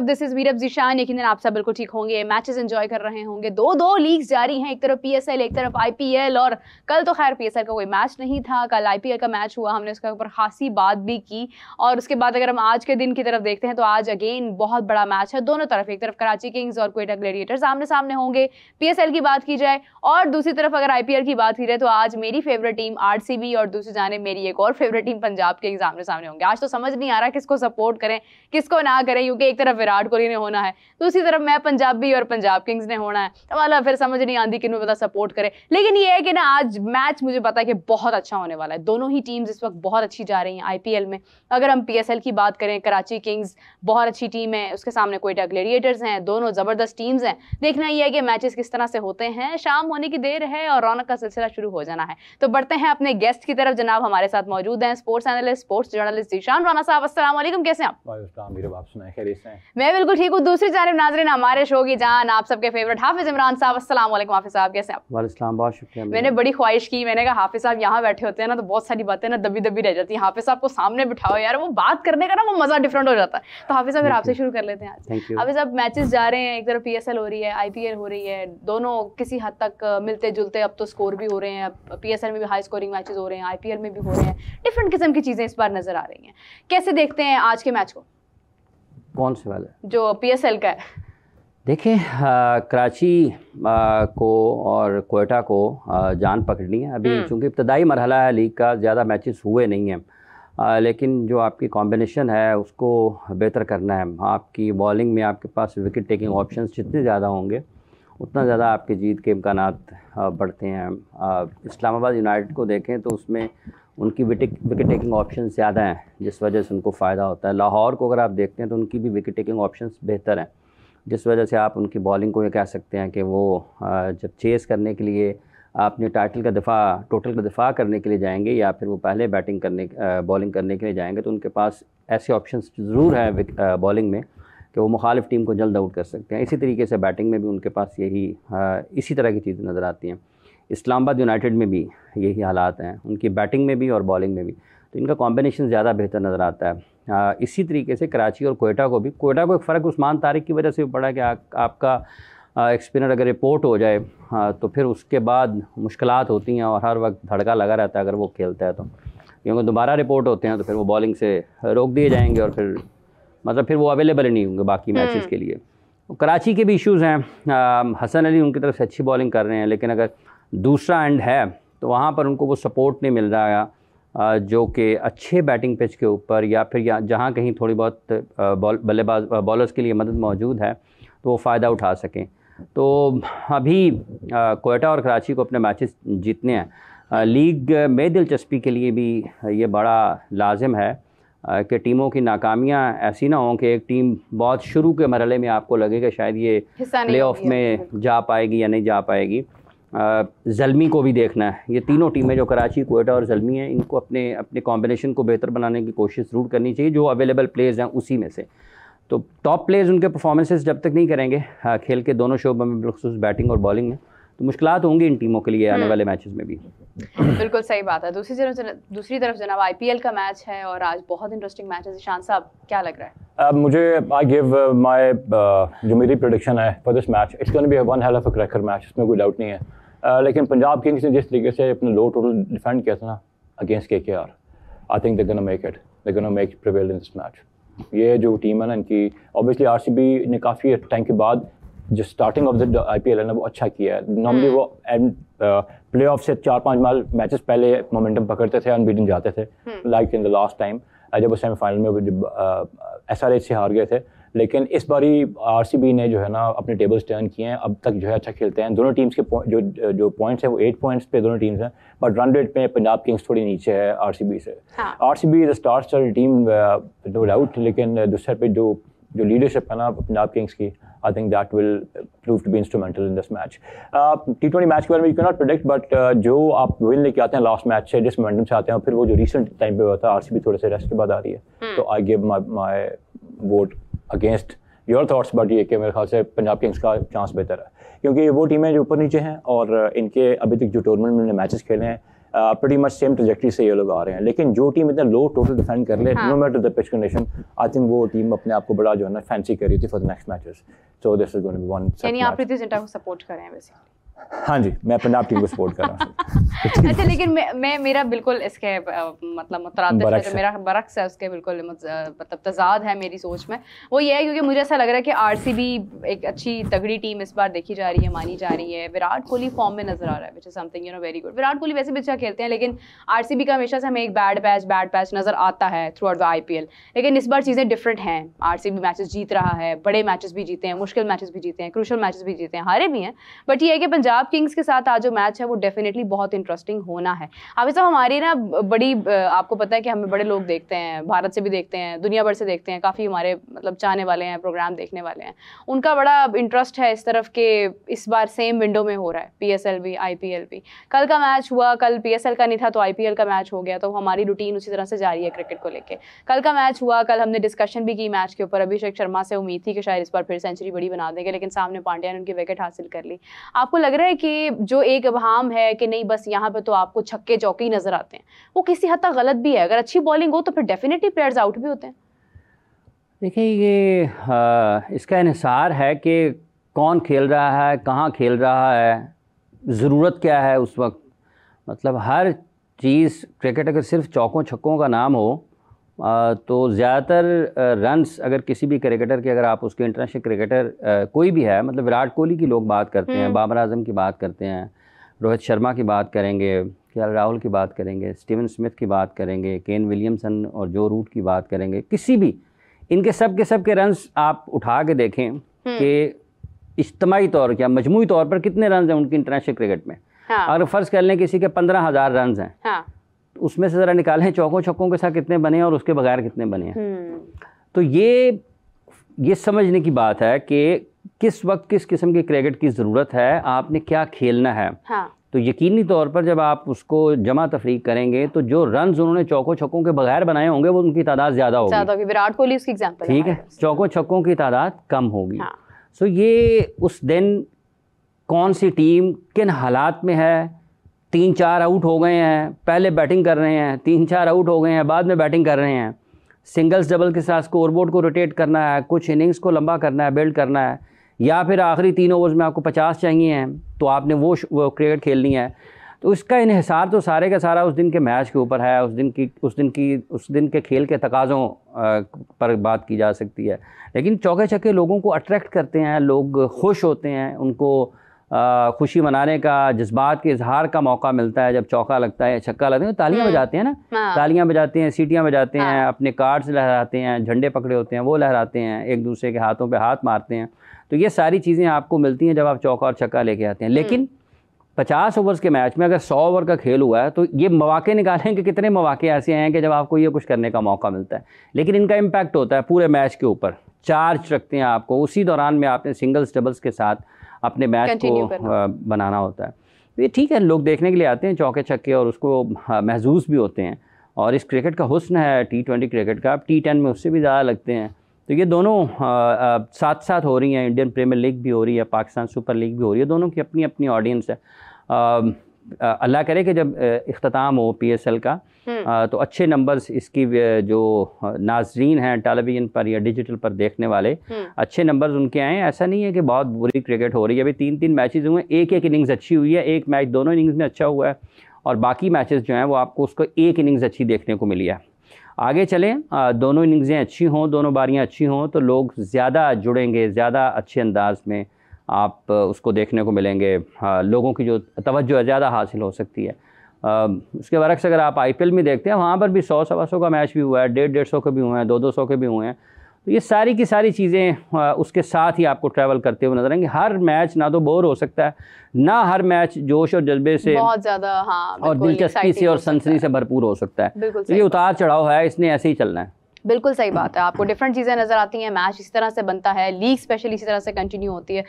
This is वीरब Zeeshan. यकीनन आप सब बिल्कुल ठीक होंगे, मैचेस एंजॉय कर रहे होंगे। दो लीग्स जारी हैं, एक तरफ पीएसएल एक तरफ आईपीएल। और कल तो खैर पीएसएल का कोई मैच नहीं था, कल आईपीएल का मैच हुआ, हमने उसके ऊपर खासी बात भी की। और उसके बाद अगर हम आज के दिन की तरफ देखते हैं तो आज अगेन बहुत बड़ा मैच है दोनों तरफ। एक तरफ कराची किंग्स और क्वेटा ग्लैडिएटर्स आमने सामने होंगे पीएसएल की बात की जाए, और दूसरी तरफ अगर आईपीएल की बात की जाए तो आज मेरी फेवरेट टीम आरसीबी और दूसरी जानिब मेरी एक और फेवरेट टीम पंजाब किंग्स आमने सामने होंगे। आज तो समझ नहीं आ रहा किसको सपोर्ट करें किसको ना करें, क्योंकि एक तरफ विराट कोहली ने होना है, दूसरी तरफ मैं पंजाबी और पंजाब किंग्स ने होना है। तो वाला फिर समझ नहीं आती किन्हों पता सपोर्ट करे। लेकिन ये है कि ना आज मैच मुझे पता है कि बहुत अच्छा होने वाला है। दोनों ही टीम्स इस वक्त बहुत अच्छी जा रही हैं आईपीएल में। अगर हम पीएसएल की बात करें, कराची किंग्स बहुत अच्छी टीम है, उसके सामने क्वेटा ग्लैडिएटर्स हैं, दोनों जबरदस्त टीम्स हैं। देखना यह है कि मैचेस किस तरह से होते हैं। शाम होने की देर है और रौनक का सिलसिला शुरू हो जाना है। तो बढ़ते हैं अपने गेस्ट की तरफ। जनाब हमारे साथ मौजूद हैं sports analyst, sports journalist Zeeshan Rana साहब। अस्सलाम वालेकुम, कैसे हैं आप? मैं बिल्कुल ठीक हूँ। दूसरी जानिब नाज़रीन हमारे शो की जान आप सबके फेवरेट हाफिज इमरान साहब। अस्सलाम वालेकुम हाफिज साहब, कैसे आप? वालेकुम, बहुत शुक्रिया। मैंने बड़ी ख्वाहिश की, मैंने कहा हाफिज साहब यहाँ बैठे होते हैं ना तो बहुत सारी बातें ना दबी दबी रह जाती हैं। हाफिज साहब को सामने बिठाओ यार, वो बात करने का ना वो मजा डिफरेंट हो जाता है। तो हाफिज साहब फिर आपसे शुरू कर लेते हैं आज। हाफिज साहब मैचेस जा रहे हैं, एक तरफ पीएसएल हो रही है, आईपीएल हो रही है, दोनों किसी हद तक मिलते जुलते अब तो स्कोर भी हो रहे हैं। पीएसएल में भी हाई स्कोरिंग मैचेस हो रहे हैं, आईपीएल में भी हो रहे हैं, डिफरेंट किस्म की चीजें इस बार नजर आ रही हैं। कैसे देखते हैं आज के मैच को? कौन से वाले? जो पीएसएल का है। देखिए, कराची को और क्वेटा को जान पकड़नी है अभी, चूँकि इब्तदाई मरहला है लीग का, ज़्यादा मैचेस हुए नहीं हैं। लेकिन जो आपकी कॉम्बिनेशन है उसको बेहतर करना है। आपकी बॉलिंग में आपके पास विकेट टेकिंग ऑप्शंस जितने ज़्यादा होंगे उतना ज़्यादा आपकी जीत के इम्कानात बढ़ते हैं। इस्लामाबाद यूनाइटेड को देखें तो उसमें उनकी विकेट टेकिंग ऑप्शन ज़्यादा हैं, जिस वजह से उनको फ़ायदा होता है। लाहौर को अगर आप देखते हैं तो उनकी भी विकेट टेकिंग ऑप्शंस बेहतर हैं, जिस वजह से आप उनकी बॉलिंग को ये कह सकते हैं कि वो जब चेस करने के लिए अपने टोटल का दिफा करने के लिए जाएंगे या फिर वो पहले बॉलिंग करने के लिए जाएंगे तो उनके पास ऐसे ऑप्शंस ज़रूर हैं बॉलिंग में कि वो मुखालिफ टीम को जल्द आउट कर सकते हैं। इसी तरीके से बैटिंग में भी उनके पास इसी तरह की चीज़ें नज़र आती हैं। इस्लामाबाद यूनाइटेड में भी यही हालात हैं, उनकी बैटिंग में भी और बॉलिंग में भी, तो इनका कॉम्बिनेशन ज़्यादा बेहतर नज़र आता है। इसी तरीके से कराची और क्वेटा को एक फ़र्क उस्मान तारिक की वजह से पड़ा कि आपका एक स्पिनर अगर रिपोर्ट हो जाए तो फिर उसके बाद मुश्किलात होती हैं और हर वक्त धड़का लगा रहता है अगर वो खेलता है तो, क्योंकि दोबारा रिपोर्ट होते हैं तो फिर वो बॉलिंग से रोक दिए जाएंगे और फिर वो अवेलेबल ही नहीं होंगे बाकी मैचेस के लिए। कराची के भी इश्यूज़ हैं। हसन अली उनकी तरफ से अच्छी बॉलिंग कर रहे हैं, लेकिन अगर दूसरा एंड है तो वहाँ पर उनको वो सपोर्ट नहीं मिल रहा है जो कि अच्छे बैटिंग पिच के ऊपर या फिर जहाँ कहीं थोड़ी बहुत बॉलर्स के लिए मदद मौजूद है तो वो फ़ायदा उठा सकें। तो अभी क्वेटा और कराची को अपने मैचेस जीतने हैं। लीग में दिलचस्पी के लिए भी ये बड़ा लाजिम है कि टीमों की नाकामियाँ ऐसी ना हों कि एक टीम बहुत शुरू के मरहले में आपको लगे कि शायद ये प्लेऑफ में जा पाएगी या नहीं जा पाएगी। ज़ल्मी को भी देखना है। ये तीनों टीमें जो कराची, क्वेटा और ज़ल्मी हैं, इनको अपने कॉम्बिनेशन को बेहतर बनाने की कोशिश ज़रूर करनी चाहिए। जो अवेलेबल प्लेयर्स हैं उसी में से तो टॉप प्लेयर्स उनके परफॉर्मेंसेस जब तक नहीं करेंगे खेल के दोनों शोबों में, बिलखुसूस बैटिंग और बॉलिंग में, तो मुश्किलात होंगी इन टीमों के लिए आने वाले मैचेस में भी। बिल्कुल सही बात है। दूसरी तरफ जनाब आईपीएल का मैच है और आज बहुत इंटरेस्टिंग मैच है। ईशान साहब क्या लग रहा है? मुझे आई गिव माय जो मेरी प्रेडिक्शन है for this match, it's gonna be a one hell of a cracker match, इसमें कोई डाउट नहीं है। लेकिन पंजाब किंग्स ने जिस तरीके से अपना लो टोटल डिफेंड किया था ना against KKR, I think they gonna make it, they gonna make prevail in this match. ये जो टीम है ना इनकी, ऑब्वियसली आरसीबी ने काफ़ी टाइम के बाद जो स्टार्टिंग ऑफ द आईपीएल है ना वो अच्छा किया है। नॉर्मली वो प्ले ऑफ से 4-5 मैचेस पहले मोमेंटम पकड़ते थे, अनबीटन जाते थे, like in the last time जब वो सेमीफाइनल में एसआरएच से हार गए थे। लेकिन इस बारी आरसीबी ने जो है ना अपने टेबल्स टर्न किए हैं, अब तक जो है अच्छा खेलते हैं। दोनों टीम्स के जो पॉइंट्स हैं वो 8 पॉइंट्स पे दोनों टीम्स हैं, बट रन रेट पे पंजाब किंग्स थोड़ी नीचे है आरसीबी से। RCB is a star stud team no doubt, लेकिन दूसरे पे जो लीडरशिप है ना पंजाब किंग्स की, I think that will prove to be instrumental in this match. T20 match के बारे में you can not predict, but जो आप विन लेके आते हैं लास्ट मैच से, जिस मोमेंटम से आते हैं, फिर वो जो रिसेंट टाइम पे हुआ था, आरसीबी थोड़े से रेस्ट के बाद आ रही है, तो I give my vote against your thoughts, but ये कि मेरे ख्याल से पंजाब किंग्स का चांस बेहतर है, क्योंकि वो टीमें जो ऊपर नीचे हैं और इनके अभी तक जो टूर्नामेंट में मैचेस खेले हैं pretty much सेम ट्रजेक्टरी से ये लोग आ रहे हैं, लेकिन जो टीम इतना लो टोटल डिफेंड कर ले, no matter the pitch condition, I think वो टीम अपने आप को बड़ा जो है ना फैंसी कर रही थी for the next matches. So this is going to be one set. यानी आप प्रीति जिंटा को सपोर्ट कर रहे हैं वैसे? हाँ जी, मैं पंजाब टीम को सपोर्ट कर रहा हूँ। अच्छा, लेकिन मैं मेरा बिल्कुल इसके मतलब मुतरादिफ है, जो मेरा बरक्स है उसके बिल्कुल मतलब तजाद है मेरी सोच में। वो ये है क्योंकि मुझे ऐसा लग रहा है कि आरसीबी एक अच्छी तगड़ी टीम इस बार देखी जा रही है, मानी जा रही है। विराट कोहली फॉर्म में नजर आ रहा है, which is something you know very good. Virat Kohli वैसे भी अच्छा खेलते हैं, लेकिन आरसीबी का हमेशा से हमें एक बैड पैच नजर आता है थ्रू आउट द आईपीएल। लेकिन इस बार चीज़ें डिफरेंट हैं। आरसीबी मैचेस जीत रहा है, बड़े मैचेस भी जीते हैं, मुश्किल मैचेस भी जीते हैं, क्रूशल मैचेस भी जीते हैं, हारे भी हैं। बट ये है कि पंजाब किंग्स के साथ आज जो मैच है वो डेफिनेटली बहुत इंटरेस्टिंग होना है। हाफिज साहब, हमारी ना बड़ी आपको पता है कि हमें बड़े लोग देखते हैं, भारत से भी देखते हैं, दुनिया भर से देखते हैं, काफ़ी हमारे मतलब चाहने वाले हैं, प्रोग्राम देखने वाले हैं। उनका बड़ा इंटरेस्ट है इस तरफ के इस बार सेम विंडो में हो रहा है, पीएसएल भी आईपीएल भी। कल का मैच हुआ, कल पीएसएल का नहीं था तो आईपीएल का मैच हो गया, तो हमारी रूटीन उसी तरह से जारी है क्रिकेट को लेकर। कल का मैच हुआ, कल हमने डिस्कशन भी की मैच के ऊपर। अभिषेक शर्मा से उम्मीद थी कि शायद इस बार फिर सेंचुरी बड़ी बना देंगे, लेकिन सामने पांड्या ने उनकी विकेट हासिल कर ली। आपको लग रहा है कि जो एक अबहाम है कि नहीं बस यहाँ पे तो आपको छक्के चौके ही नजर आते हैं, वो किसी हद तक गलत भी है? अगर अच्छी बॉलिंग हो तो फिर डेफिनेटली प्लेयर्स आउट भी होते हैं। देखिए, ये इसका इन्हिसार है कि कौन खेल रहा है, कहाँ खेल रहा है, ज़रूरत क्या है उस वक्त। मतलब हर चीज़ क्रिकेट अगर सिर्फ चौकों छक्कों का नाम हो तो ज़्यादातर रन्स अगर किसी भी क्रिकेटर के, अगर आप उसके इंटरनेशनल क्रिकेटर कोई भी है, मतलब विराट कोहली की लोग बात करते हैं, बाबर आजम की बात करते हैं, रोहित शर्मा की बात करेंगे, केएल राहुल की बात करेंगे, स्टीवन स्मिथ की बात करेंगे, केन विलियमसन और जो रूट की बात करेंगे, किसी भी इनके सब के रन्स आप उठा के देखें कि इज्तिमाई तौर या मजमूई तौर पर कितने रन्स हैं उनकी इंटरनेशनल क्रिकेट में। हाँ। अगर फ़र्ज़ कर लें किसी के 15,000 रन्स हैं, हाँ, उसमें से ज़रा निकालें चौकों छक्कों के साथ कितने बने हैं और उसके बगैर कितने बने हैं। तो ये समझने की बात है कि किस वक्त किस किस्म की क्रिकेट की ज़रूरत है, आपने क्या खेलना है। हाँ। तो यकीनी तौर पर जब आप उसको जमा तफरीक करेंगे तो जो रन्स उन्होंने चौकों छक्कों के बगैर बनाए होंगे वो उनकी तादाद ज़्यादा होगी। विराट कोहली उसकी एग्जांपल, ठीक है, चौकों छक्कों की तादाद कम होगी। हाँ। सो ये उस दिन कौन सी टीम किन हालात में है, 3-4 आउट हो गए हैं, पहले बैटिंग कर रहे हैं, 3-4 आउट हो गए हैं, बाद में बैटिंग कर रहे हैं, सिंगल्स डबल के साथ स्कोरबोर्ड को रोटेट करना है, कुछ इनिंग्स को लंबा करना है, बिल्ड करना है, या फिर आखिरी 3 ओवर्स में आपको 50 चाहिए हैं तो आपने वो क्रिकेट खेलनी है। तो इसका इन्हिसार तो सारे का सारा उस दिन के मैच के ऊपर है, उस दिन के खेल के तकाज़ों पर बात की जा सकती है। लेकिन चौके छक्के लोगों को अट्रैक्ट करते हैं, लोग खुश होते हैं, उनको खुशी मनाने का, जज्बात के इजहार का मौका मिलता है। जब चौका लगता है, छक्का लगता है, तालियां बजाते हैं ना, तालियां बजाते हैं, सीटियां बजाते हैं, अपने कार्ड्स लहराते हैं, झंडे पकड़े होते हैं वो लहराते हैं, एक दूसरे के हाथों पे हाथ मारते हैं। तो ये सारी चीज़ें आपको मिलती हैं जब आप चौका और छक्का लेके आते हैं। लेकिन 50 ओवर्स के मैच में अगर 100 ओवर का खेल हुआ है तो ये मौके निकालें कि कितने मौके ऐसे हैं कि जब आपको ये कुछ करने का मौका मिलता है। लेकिन इनका इम्पैक्ट होता है पूरे मैच के ऊपर, चार्ज रखते हैं आपको, उसी दौरान में आपने सिंगल्स डबल्स के साथ अपने मैच को बनाना होता है। तो ये ठीक है, लोग देखने के लिए आते हैं चौके छक्के और उसको महसूस भी होते हैं। और इस क्रिकेट का हुस्न है T20 क्रिकेट का, T10 में उससे भी ज़्यादा लगते हैं। तो ये दोनों साथ साथ हो रही हैं, इंडियन प्रीमियर लीग भी हो रही है, पाकिस्तान सुपर लीग भी हो रही है, दोनों की अपनी अपनी ऑडियंस है। अल्लाह करे कि जब इख्तिताम हो पीएसएल का तो अच्छे नंबर्स इसकी जो नाजरीन हैं टेलीविज़न पर या डिजिटल पर देखने वाले, अच्छे नंबर्स उनके आए। ऐसा नहीं है कि बहुत बुरी क्रिकेट हो रही है। अभी 3-3 मैचेस हुए, एक इनिंग्स अच्छी हुई है, एक मैच दोनों इनिंग्स में अच्छा हुआ है और बाकी मैचेस जो हैं वो आपको उसको एक इनिंग्स अच्छी देखने को मिली है। आगे चलें, दोनों इनिंग्सें अच्छी हों, दोनों बारियाँ अच्छी हों तो लोग ज़्यादा जुड़ेंगे, ज़्यादा अच्छे अंदाज में आप उसको देखने को मिलेंगे, लोगों की जो तवज्जो है ज़्यादा हासिल हो सकती है। उसके बरक्स अगर आप आईपीएल में देखते हैं वहाँ पर भी 100-125 का मैच भी हुआ है, 150-150 के भी हुए हैं, 200-200 के भी हुए हैं। तो ये सारी की सारी चीज़ें उसके साथ ही आपको ट्रैवल करते हुए नजर आएंगे। हर मैच ना तो बोर हो सकता है, ना हर मैच जोश और जज्बे से बहुत ज़्यादा और दिलचस्पी से और सनसनी से भरपूर हो सकता है। तो ये उतार चढ़ाव है, इसने ऐसे ही चलना है। बिल्कुल सही बात है, आपको डिफरेंट चीज़ें नज़र आती हैं, मैच इसी तरह से बनता है, लीग स्पेशली इसी तरह से कंटिन्यू होती है।